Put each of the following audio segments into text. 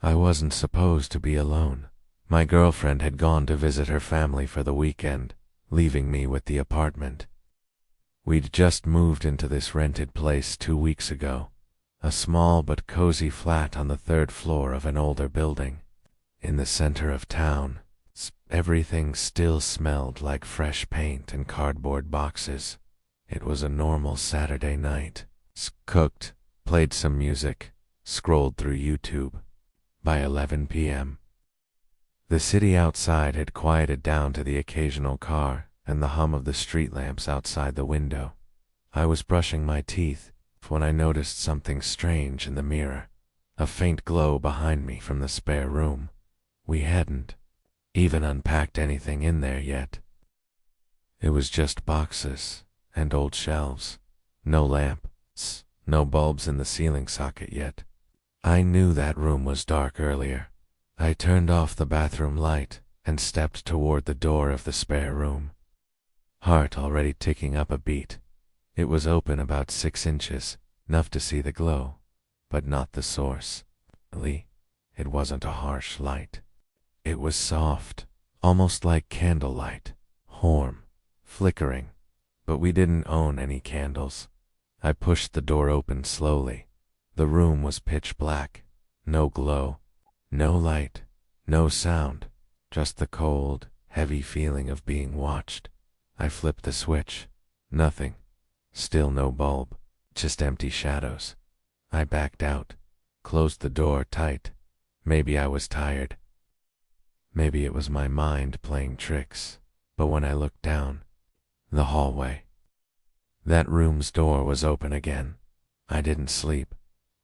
I wasn't supposed to be alone. My girlfriend had gone to visit her family for the weekend, leaving me with the apartment. We'd just moved into this rented place 2 weeks ago, a small but cozy flat on the third floor of an older building. In the center of town, everything still smelled like fresh paint and cardboard boxes. It was a normal Saturday night. Cooked, played some music, scrolled through YouTube. By 11 p.m., the city outside had quieted down to the occasional car and the hum of the street lamps outside the window. I was brushing my teeth when I noticed something strange in the mirror, a faint glow behind me from the spare room. We hadn't even unpacked anything in there yet. It was just boxes and old shelves. No lamps, no bulbs in the ceiling socket yet. I knew that room was dark earlier. I turned off the bathroom light and stepped toward the door of the spare room. Heart already ticking up a beat. It was open about 6 inches, enough to see the glow, but not the source. It wasn't a harsh light. It was soft, almost like candlelight, warm, flickering, but we didn't own any candles. I pushed the door open slowly. The room was pitch black, no glow, no light, no sound, just the cold, heavy feeling of being watched. I flipped the switch. Nothing. Still no bulb, just empty shadows. I backed out, closed the door tight. Maybe I was tired. Maybe it was my mind playing tricks. But when I looked down, the hallway, that room's door was open again. I didn't sleep.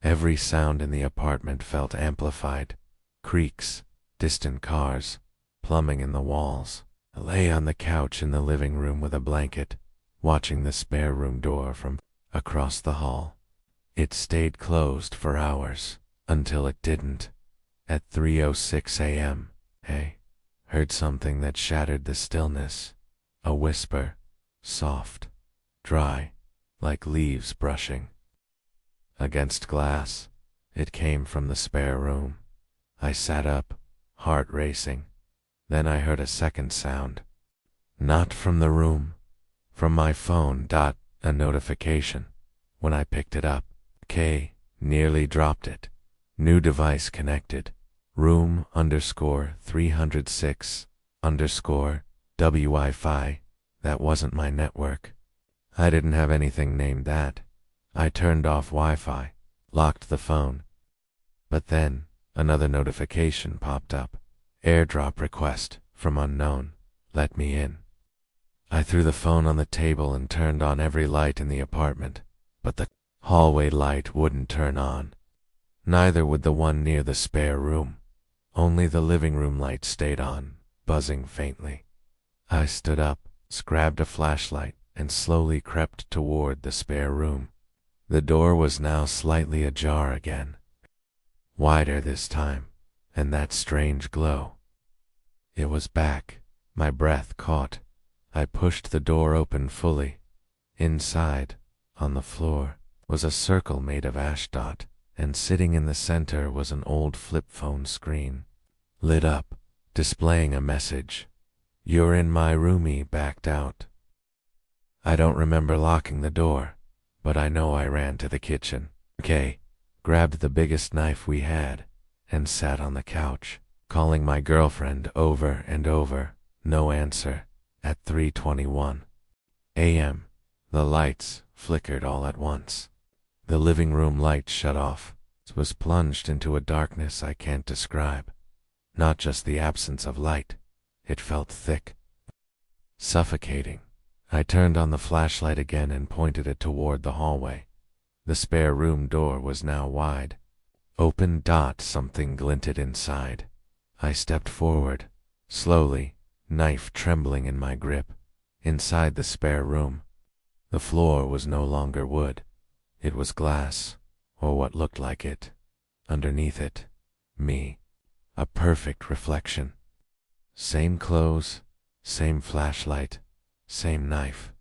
Every sound in the apartment felt amplified. Creaks, distant cars, plumbing in the walls. I lay on the couch in the living room with a blanket, watching the spare room door from across the hall. It stayed closed for hours, until it didn't. At 3:06 a.m., heard something that shattered the stillness. A whisper, soft, dry, like leaves brushing against glass. It came from the spare room. I sat up, heart racing. Then I heard a second sound. Not from the room, from my phone. A notification. When I picked it up, nearly dropped it. New device connected. Room _306 _WI-Fi. That wasn't my network. I didn't have anything named that. I turned off Wi-Fi, locked the phone. But then, another notification popped up. AirDrop request from unknown. Let me in. I threw the phone on the table and turned on every light in the apartment, but the hallway light wouldn't turn on. Neither would the one near the spare room. Only the living room light stayed on, buzzing faintly. I stood up, grabbed a flashlight, and slowly crept toward the spare room. The door was now slightly ajar again, wider this time, and that strange glow. It was back. My breath caught. I pushed the door open fully. Inside, on the floor, was a circle made of ashdot, and sitting in the center was an old flip phone screen, lit up, displaying a message. "You're in my roomie, backed out." I don't remember locking the door, but I know I ran to the kitchen. Grabbed the biggest knife we had, and sat on the couch, calling my girlfriend over and over. No answer. At 3:21 a.m., the lights flickered all at once. The living room light shut off. It was plunged into a darkness I can't describe. Not just the absence of light. It felt thick, suffocating. I turned on the flashlight again and pointed it toward the hallway. The spare room door was now wide. Open. Something glinted inside. I stepped forward, slowly, knife trembling in my grip. Inside the spare room, the floor was no longer wood. It was glass, or what looked like it. Underneath it, me. A perfect reflection. Same clothes, same flashlight, same knife.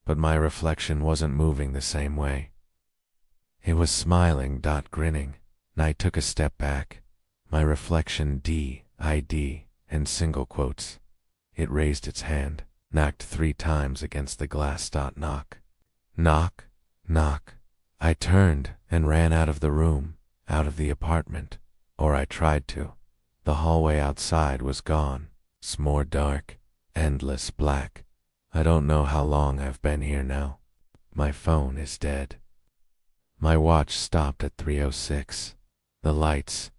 But my reflection wasn't moving the same way. It was smiling. Grinning. I took a step back, My reflection D-I-D in single quotes. It raised its hand, knocked 3 times against the glass. Knock. Knock. Knock. I turned and ran out of the room, out of the apartment. Or I tried to. The hallway outside was gone. It's more dark, endless black. I don't know how long I've been here now. My phone is dead. My watch stopped at 3:06. The lights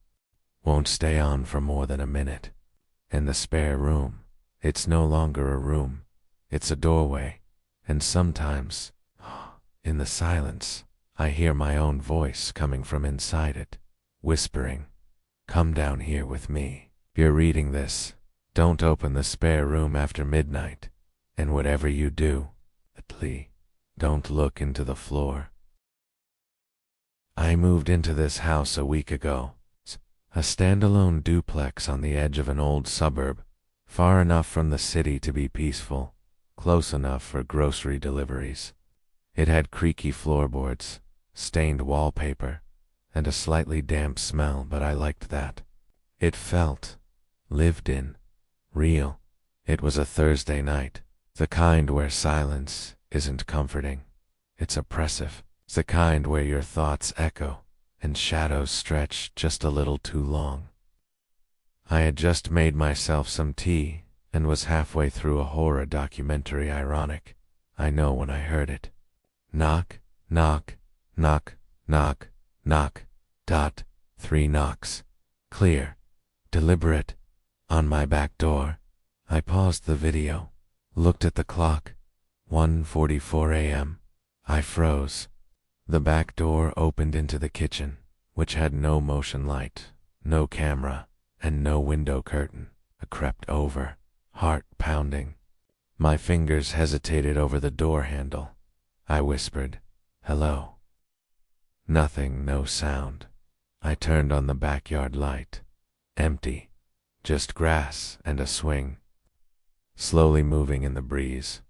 won't stay on for more than a minute. In the spare room, it's no longer a room. It's a doorway. And sometimes, in the silence, I hear my own voice coming from inside it, whispering, "Come down here with me. If you're reading this, don't open the spare room after midnight. And whatever you do, please, don't look into the floor." I moved into this house a week ago. A standalone duplex on the edge of an old suburb, far enough from the city to be peaceful, close enough for grocery deliveries. It had creaky floorboards, stained wallpaper, and a slightly damp smell, but I liked that. It felt lived in, real. It was a Thursday night, the kind where silence isn't comforting. It's oppressive. It's the kind where your thoughts echo and shadows stretch just a little too long. I had just made myself some tea and was halfway through a horror documentary. Ironic, I know, when I heard it. Knock, knock, knock, knock, knock. 3 knocks. Clear, deliberate, on my back door. I paused the video, looked at the clock. 1:44 a.m. I froze. The back door opened into the kitchen, which had no motion light, no camera, and no window curtain. I crept over, heart pounding. My fingers hesitated over the door handle. I whispered, "Hello." Nothing, no sound. I turned on the backyard light. Empty. Just grass and a swing, slowly moving in the breeze.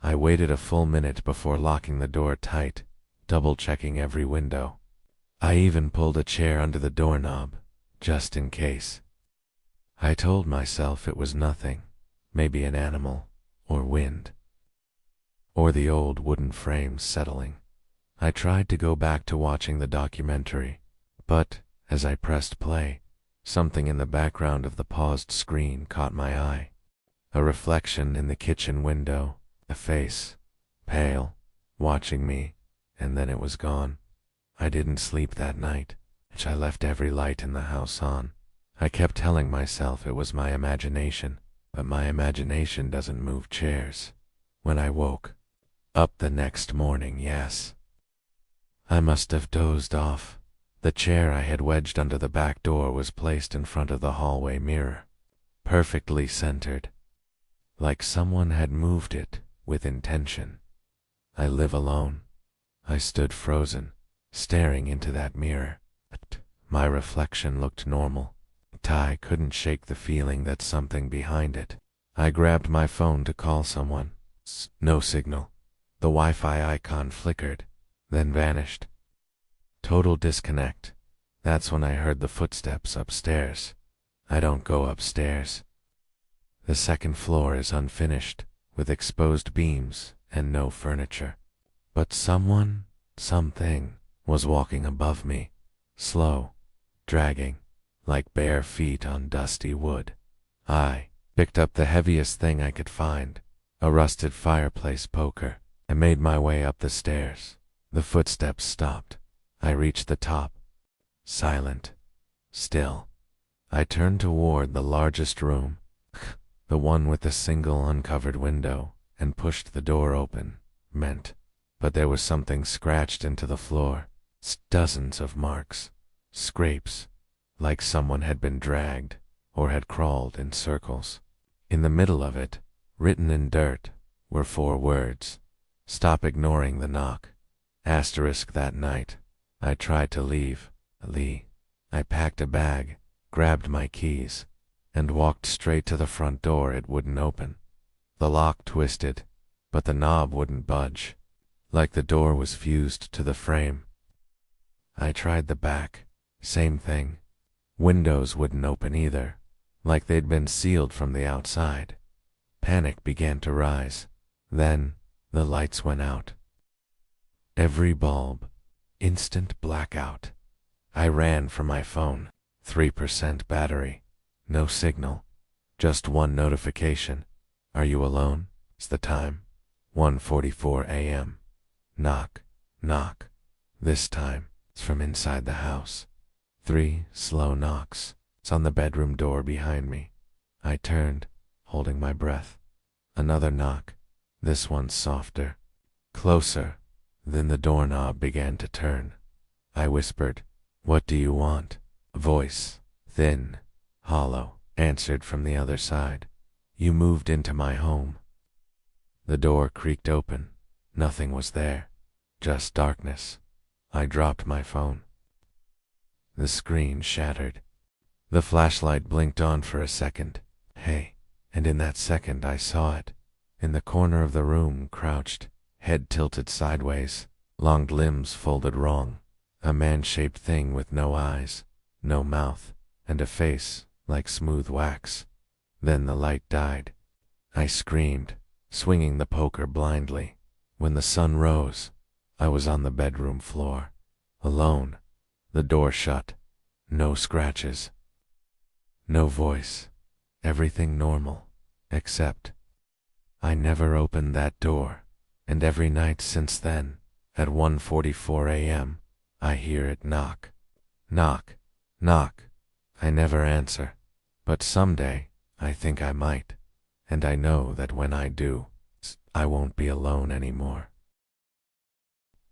I waited a full minute before locking the door tight, double-checking every window. I even pulled a chair under the doorknob, just in case. I told myself it was nothing, maybe an animal, or wind, or the old wooden frames settling. I tried to go back to watching the documentary, but, as I pressed play, something in the background of the paused screen caught my eye. A reflection in the kitchen window, a face, pale, watching me. And then it was gone. I didn't sleep that night. I left every light in the house on. I kept telling myself it was my imagination, but my imagination doesn't move chairs. When I woke up the next morning, yes, I must have dozed off. The chair I had wedged under the back door was placed in front of the hallway mirror, perfectly centered, like someone had moved it with intention. I live alone. I stood frozen, staring into that mirror. My reflection looked normal. I couldn't shake the feeling that something behind it. I grabbed my phone to call someone. No signal. The Wi-Fi icon flickered, then vanished. Total disconnect. That's when I heard the footsteps upstairs. I don't go upstairs. The second floor is unfinished, with exposed beams and no furniture. But someone, something, was walking above me, slow, dragging, like bare feet on dusty wood. I picked up the heaviest thing I could find, a rusted fireplace poker, and made my way up the stairs. The footsteps stopped. I reached the top. Silent. Still. I turned toward the largest room, the one with the single uncovered window, and pushed the door open. But there was something scratched into the floor. Dozens of marks, scrapes, like someone had been dragged or had crawled in circles. In the middle of it, written in dirt, were 4 words. Stop ignoring the knock. Asterisk that night. I tried to leave. I packed a bag, grabbed my keys, and walked straight to the front door. It wouldn't open. The lock twisted, but the knob wouldn't budge, like the door was fused to the frame. I tried the back, same thing. Windows wouldn't open either, like they'd been sealed from the outside. Panic began to rise. Then, the lights went out. Every bulb. Instant blackout. I ran for my phone. 3% battery. No signal. Just one notification. Are you alone? It's the time. 1:44 a.m. Knock. Knock. This time, it's from inside the house. 3 slow knocks. It's on the bedroom door behind me. I turned, holding my breath. Another knock. This one's softer. Closer. Then the doorknob began to turn. I whispered, "What do you want?" A voice, thin, hollow, answered from the other side. "You moved into my home." The door creaked open. Nothing was there. Just darkness. I dropped my phone. The screen shattered. The flashlight blinked on for a second. Hey, and in that second I saw it. In the corner of the room, crouched, head tilted sideways, long limbs folded wrong. A man-shaped thing with no eyes, no mouth, and a face like smooth wax. Then the light died. I screamed, swinging the poker blindly. When the sun rose, I was on the bedroom floor, alone, the door shut, no scratches, no voice, everything normal, except I never opened that door, and every night since then, at 1:44 a.m., I hear it knock, knock, knock. I never answer, but someday I think I might, and I know that when I do, I won't be alone anymore.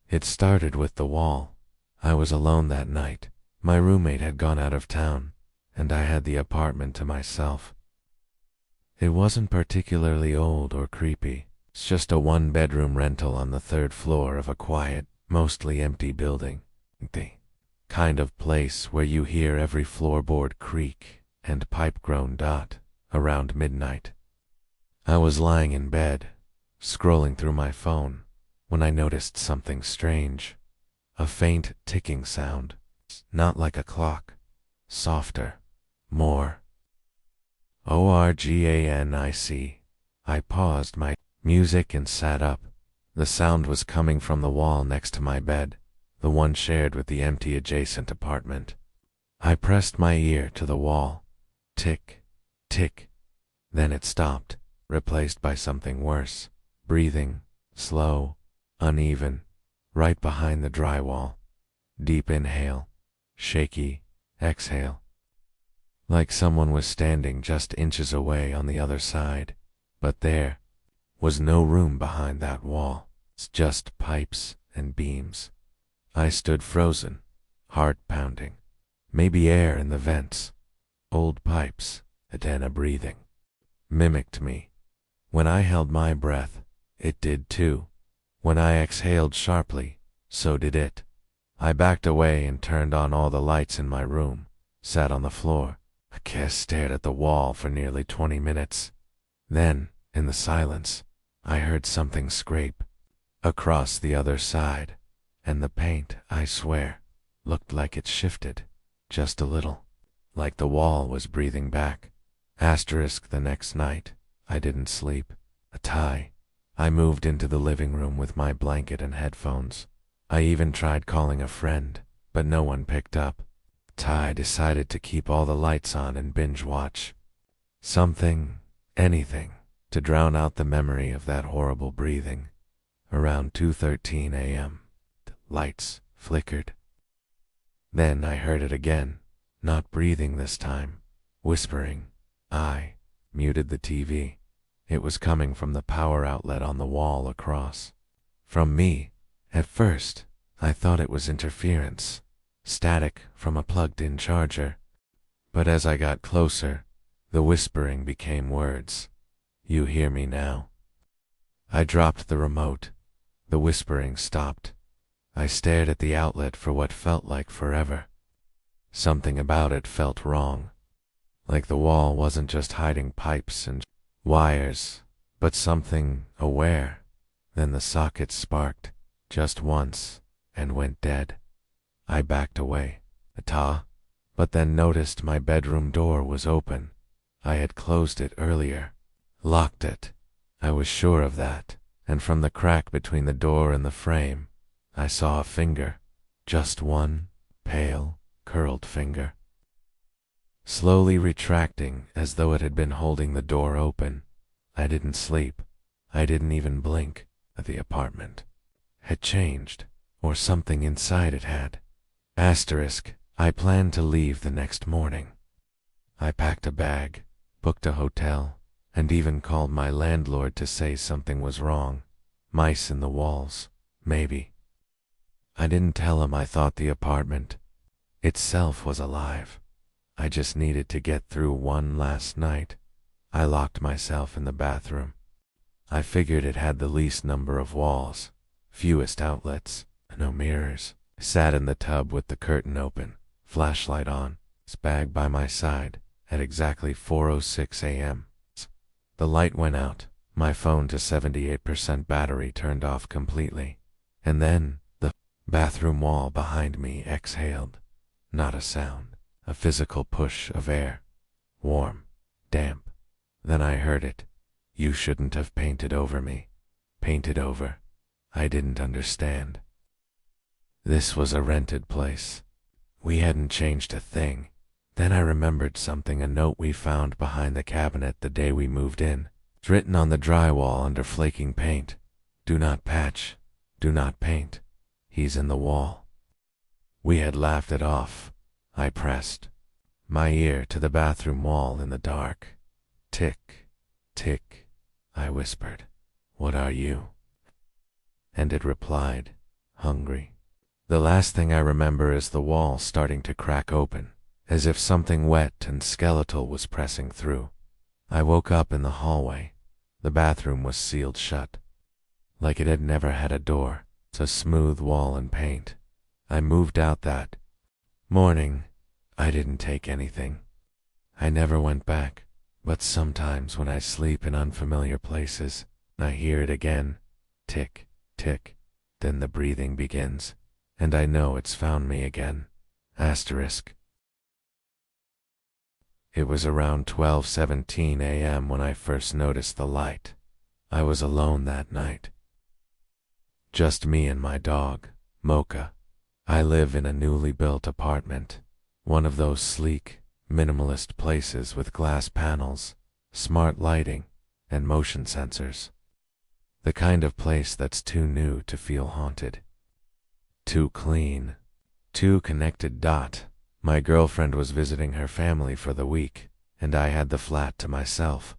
It started with the wall. I was alone that night. My roommate had gone out of town, and I had the apartment to myself. It wasn't particularly old or creepy. It's just a one-bedroom rental on the 3rd floor of a quiet, mostly empty building. The kind of place where you hear every floorboard creak and pipe groan dot around midnight. I was lying in bed, scrolling through my phone, when I noticed something strange. A faint ticking sound, not like a clock, softer, more organic. I paused my music and sat up. The sound was coming from the wall next to my bed, the one shared with the empty adjacent apartment. I pressed my ear to the wall. Tick, tick. Then it stopped, replaced by something worse. Breathing, slow, uneven, right behind the drywall. Deep inhale, shaky exhale. Like someone was standing just inches away on the other side. But there was no room behind that wall. It's just pipes and beams. I stood frozen, heart pounding. Maybe air in the vents. Old pipes, Adana breathing. Mimicked me. When I held my breath, it did too. When I exhaled sharply, so did it. I backed away and turned on all the lights in my room, sat on the floor. I stared at the wall for nearly 20 minutes. Then, in the silence, I heard something scrape across the other side, and the paint, I swear, looked like it shifted, just a little, like the wall was breathing back. Asterisk the next night, I didn't sleep. A tie. I moved into the living room with my blanket and headphones. I even tried calling a friend, but no one picked up. Ty decided to keep all the lights on and binge watch. Something, anything, to drown out the memory of that horrible breathing. Around 2:13 a.m., the lights flickered. Then I heard it again, not breathing this time, whispering. I muted the TV. It was coming from the power outlet on the wall across. From me. At first, I thought it was interference, static from a plugged-in charger. But as I got closer, the whispering became words. You hear me now? I dropped the remote. The whispering stopped. I stared at the outlet for what felt like forever. Something about it felt wrong. Like the wall wasn't just hiding pipes and wires, but something aware. Then the socket sparked, just once, and went dead. I backed away. but then noticed my bedroom door was open. I had closed it earlier. Locked it. I was sure of that, and from the crack between the door and the frame, I saw a finger. Just one, pale, curled finger. Slowly retracting as though it had been holding the door open. I didn't sleep. I didn't even blink. The apartment had changed, or something inside it had. Asterisk, I planned to leave the next morning. I packed a bag, booked a hotel, and even called my landlord to say something was wrong. Mice in the walls, maybe. I didn't tell him I thought the apartment itself was alive. I just needed to get through one last night. I locked myself in the bathroom. I figured it had the least number of walls, fewest outlets, no mirrors. I sat in the tub with the curtain open, flashlight on, bag by my side, at exactly 4:06 a.m. The light went out, my phone to 78% battery turned off completely, and then the bathroom wall behind me exhaled. Not a sound, a physical push of air. Warm, damp. Then I heard it. You shouldn't have painted over me. Painted over. I didn't understand. This was a rented place. We hadn't changed a thing. Then I remembered something, a note we found behind the cabinet the day we moved in. It's written on the drywall under flaking paint. Do not patch. Do not paint. He's in the wall. We had laughed it off. I pressed my ear to the bathroom wall in the dark. Tick, tick. I whispered, "What are you?" And it replied, "Hungry." The last thing I remember is the wall starting to crack open, as if something wet and skeletal was pressing through. I woke up in the hallway. The bathroom was sealed shut, like it had never had a door. It's a smooth wall and paint. I moved out that morning. I didn't take anything. I never went back. But sometimes when I sleep in unfamiliar places, I hear it again. Tick, tick. Then the breathing begins, and I know it's found me again. Asterisk. It was around 12:17 a.m. when I first noticed the light. I was alone that night. Just me and my dog, Mocha. I live in a newly built apartment, one of those sleek, minimalist places with glass panels, smart lighting, and motion sensors. The kind of place that's too new to feel haunted. Too clean. Too connected. My girlfriend was visiting her family for the week, and I had the flat to myself.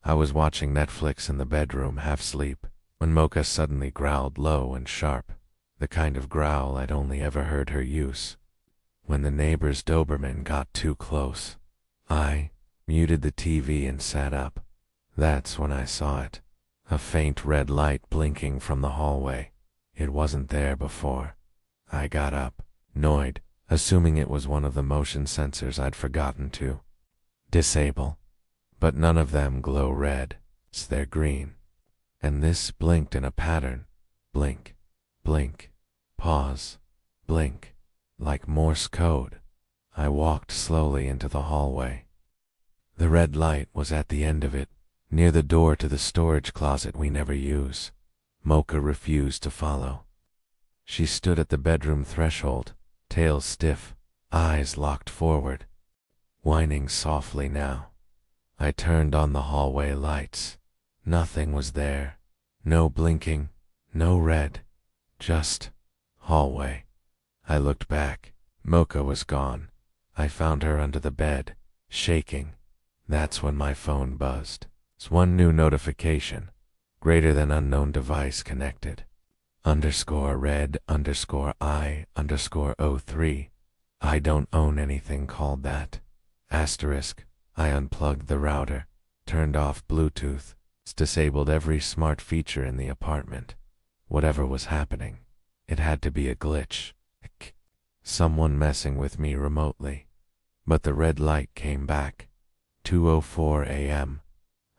I was watching Netflix in the bedroom, half asleep, when Mocha suddenly growled low and sharp, the kind of growl I'd only ever heard her use. When the neighbor's Doberman got too close, I muted the TV and sat up. That's when I saw it. A faint red light blinking from the hallway. It wasn't there before. I got up, annoyed, assuming it was one of the motion sensors I'd forgotten to disable. But none of them glow red. They're green. And this blinked in a pattern. Blink, blink, pause, blink. Like Morse code. I walked slowly into the hallway. The red light was at the end of it, near the door to the storage closet we never use. Mocha refused to follow. She stood at the bedroom threshold, tail stiff, eyes locked forward, whining softly now. I turned on the hallway lights. Nothing was there. No blinking, no red, just hallway. I looked back. Mocha was gone. I found her under the bed, shaking. That's when my phone buzzed. It's one new notification. Greater than unknown device connected. _red_I_03. I don't own anything called that. Asterisk. I unplugged the router, turned off Bluetooth. It's disabled every smart feature in the apartment. Whatever was happening, it had to be a glitch. Someone messing with me remotely. But the red light came back. 2:04 a.m.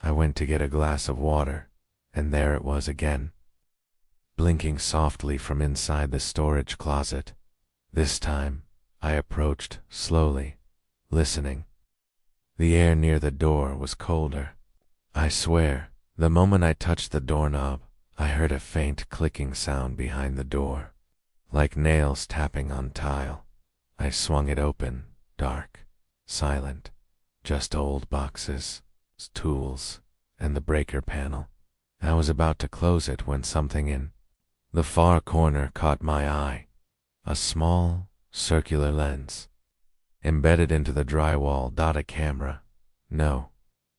I went to get a glass of water, and there it was again, blinking softly from inside the storage closet. This time, I approached slowly, listening. The air near the door was colder. I swear, the moment I touched the doorknob, I heard a faint clicking sound behind the door, like nails tapping on tile. I swung it open, dark, silent, just old boxes, tools, and the breaker panel. I was about to close it when something in the far corner caught my eye. A small, circular lens, embedded into the drywall. A camera. No,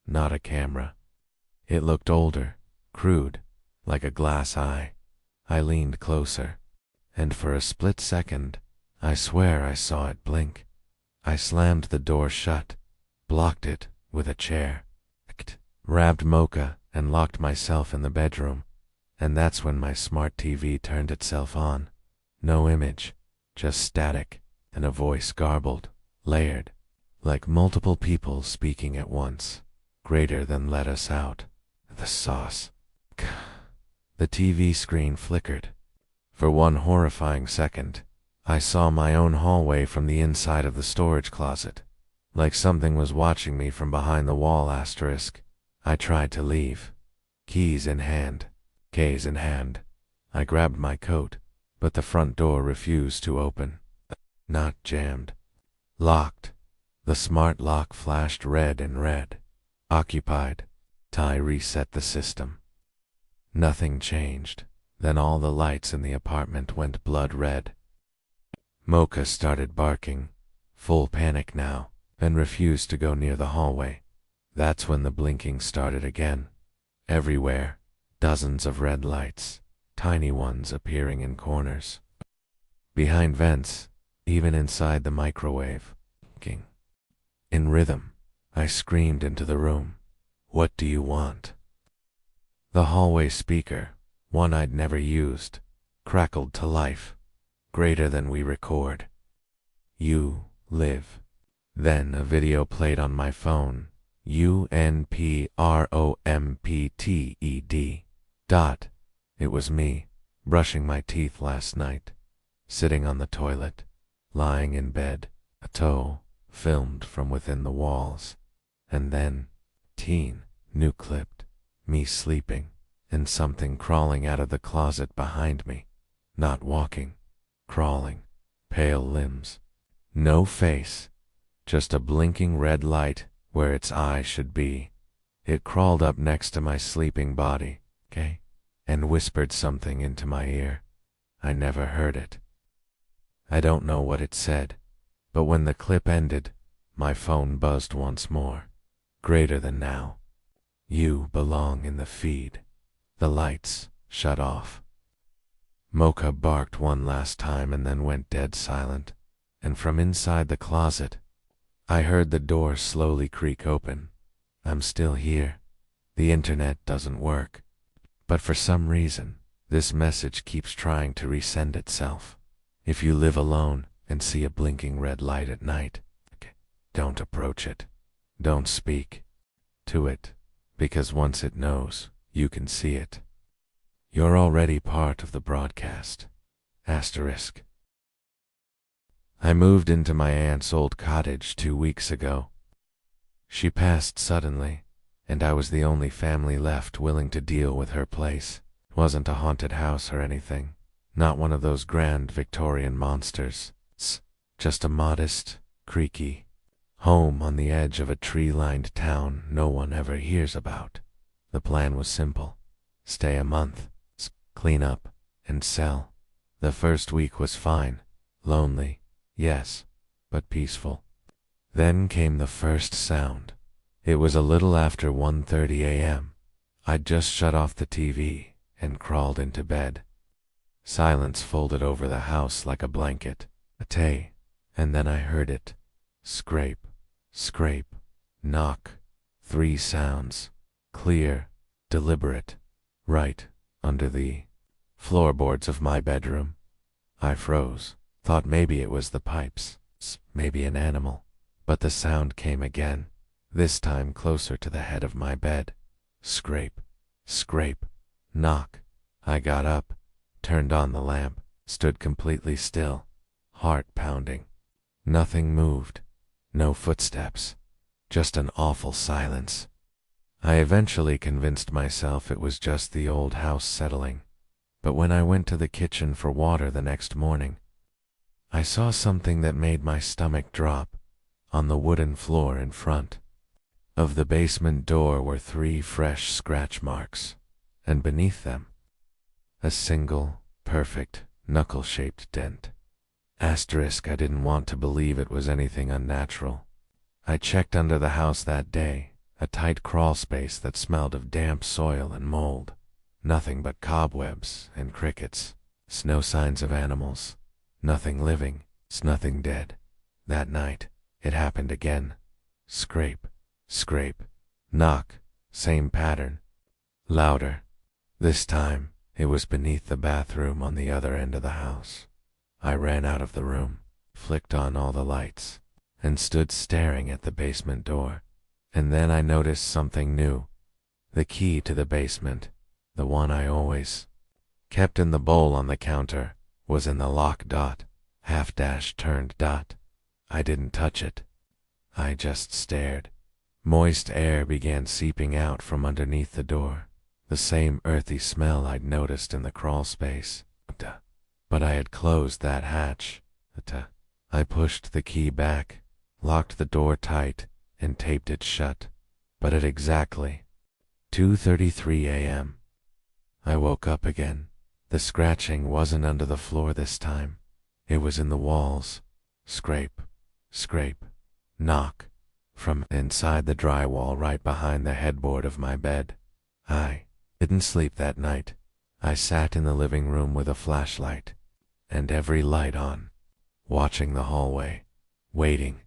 not a camera. It looked older, crude, like a glass eye. I leaned closer, and for a split second, I swear I saw it blink. I slammed the door shut, blocked it with a chair, grabbed Mocha, and locked myself in the bedroom. And that's when my smart TV turned itself on. No image, just static, and a voice garbled, layered, like multiple people speaking at once, greater than "let us out." The sauce. The TV screen flickered. For one horrifying second, I saw my own hallway from the inside of the storage closet, like something was watching me from behind the wall. I tried to leave, keys in hand. I grabbed my coat, but the front door refused to open. Not jammed. Locked. The smart lock flashed red and red. Occupied. I reset the system. Nothing changed. Then all the lights in the apartment went blood red. Mocha started barking, full panic now, and refused to go near the hallway. That's when the blinking started again. Everywhere, dozens of red lights, tiny ones appearing in corners, behind vents, even inside the microwave. In rhythm, I screamed into the room, "What do you want?" The hallway speaker, one I'd never used, crackled to life, greater than we record. "You live." Then a video played on my phone. UNPROMPTED. It was me, brushing my teeth last night, sitting on the toilet, lying in bed, a toe filmed from within the walls. And then, new clipped, me sleeping, and something crawling out of the closet behind me. Not walking, crawling, pale limbs. No face, just a blinking red light where its eye should be. It crawled up next to my sleeping body, and whispered something into my ear. I never heard it. I don't know what it said, but when the clip ended, my phone buzzed once more, greater than now. "You belong in the feed." The lights shut off. Mocha barked one last time and then went dead silent, and from inside the closet, I heard the door slowly creak open. I'm still here. The internet doesn't work. But for some reason, this message keeps trying to resend itself. If you live alone and see a blinking red light at night, don't approach it. Don't speak to it, because once it knows, you can see it. You're already part of the broadcast. Asterisk. I moved into my aunt's old cottage 2 weeks ago. She passed suddenly, and I was the only family left willing to deal with her place. It wasn't a haunted house or anything, not one of those grand Victorian monsters. Just a modest, creaky home on the edge of a tree-lined town no one ever hears about. The plan was simple. Stay a month, clean up, and sell. The first week was fine. Lonely, yes, but peaceful. Then came the first sound. It was a little after 1:30 a.m. I'd just shut off the TV and crawled into bed. Silence folded over the house like a blanket. And then I heard it. Scrape, scrape, knock. 3 sounds. Clear, deliberate, right under the floorboards of my bedroom. I froze, thought maybe it was the pipes, maybe an animal. But the sound came again, this time closer to the head of my bed. Scrape, scrape, knock. I got up, turned on the lamp, stood completely still, heart pounding. Nothing moved. No footsteps. Just an awful silence. I eventually convinced myself it was just the old house settling. But when I went to the kitchen for water the next morning, I saw something that made my stomach drop. On the wooden floor in front of the basement door were 3 fresh scratch marks, and beneath them, a single, perfect, knuckle-shaped dent. Asterisk, I didn't want to believe it was anything unnatural. I checked under the house that day, a tight crawl space that smelled of damp soil and mold. Nothing but cobwebs and crickets. No signs of animals. Nothing living. Nothing dead. That night, it happened again. Scrape, scrape, knock, same pattern. Louder. This time, it was beneath the bathroom on the other end of the house. I ran out of the room, flicked on all the lights, and stood staring at the basement door. And then I noticed something new. The key to the basement, the one I always kept in the bowl on the counter, was in the lock dot, half-dash turned dot. I didn't touch it. I just stared. Moist air began seeping out from underneath the door, the same earthy smell I'd noticed in the crawl space. But I had closed that hatch. I pushed the key back, locked the door tight, and taped it shut. But at exactly 2:33 a.m., I woke up again. The scratching wasn't under the floor this time. It was in the walls. Scrape, scrape, knock, from inside the drywall right behind the headboard of my bed. I didn't sleep that night. I sat in the living room with a flashlight, and every light on, watching the hallway, waiting.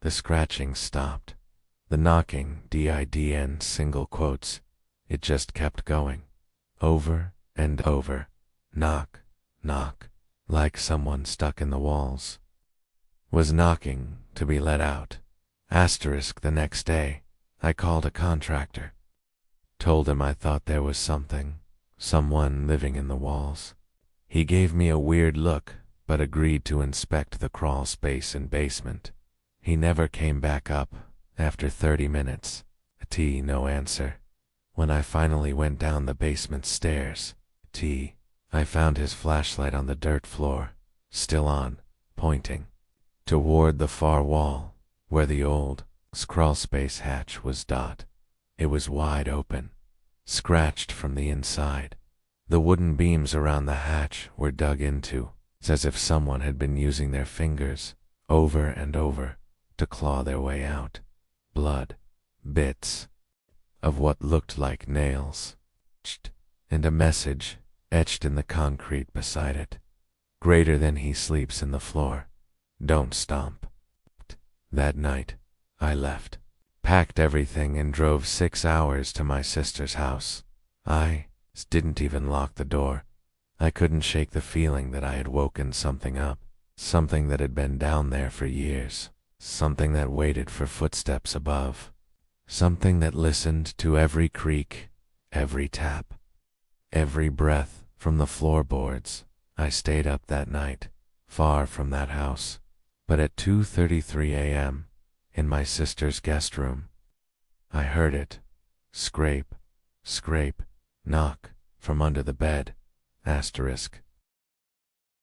The scratching stopped. The knocking, DIDN single quotes, it just kept going. Over and over. Knock, knock, like someone stuck in the walls was knocking to be let out. Asterisk, the next day, I called a contractor. Told him I thought there was someone living in the walls. He gave me a weird look, but agreed to inspect the crawl space and basement. He never came back up. After 30 minutes, no answer. When I finally went down the basement stairs, I found his flashlight on the dirt floor, still on, pointing toward the far wall, where the old crawl space hatch was dot. It was wide open, scratched from the inside. The wooden beams around the hatch were dug into, as if someone had been using their fingers over and over to claw their way out. Blood, bits of what looked like nails, and a message etched in the concrete beside it. Greater than he sleeps in the floor. Don't stomp. That night, I left, packed everything and drove 6 hours to my sister's house. I didn't even lock the door. I couldn't shake the feeling that I had woken something up, something that had been down there for years, something that waited for footsteps above, something that listened to every creak, every tap, every breath from the floorboards. I stayed up that night, far from that house, but at 2:33 a.m., in my sister's guest room, I heard it. Scrape, scrape, knock, from under the bed. Asterisk.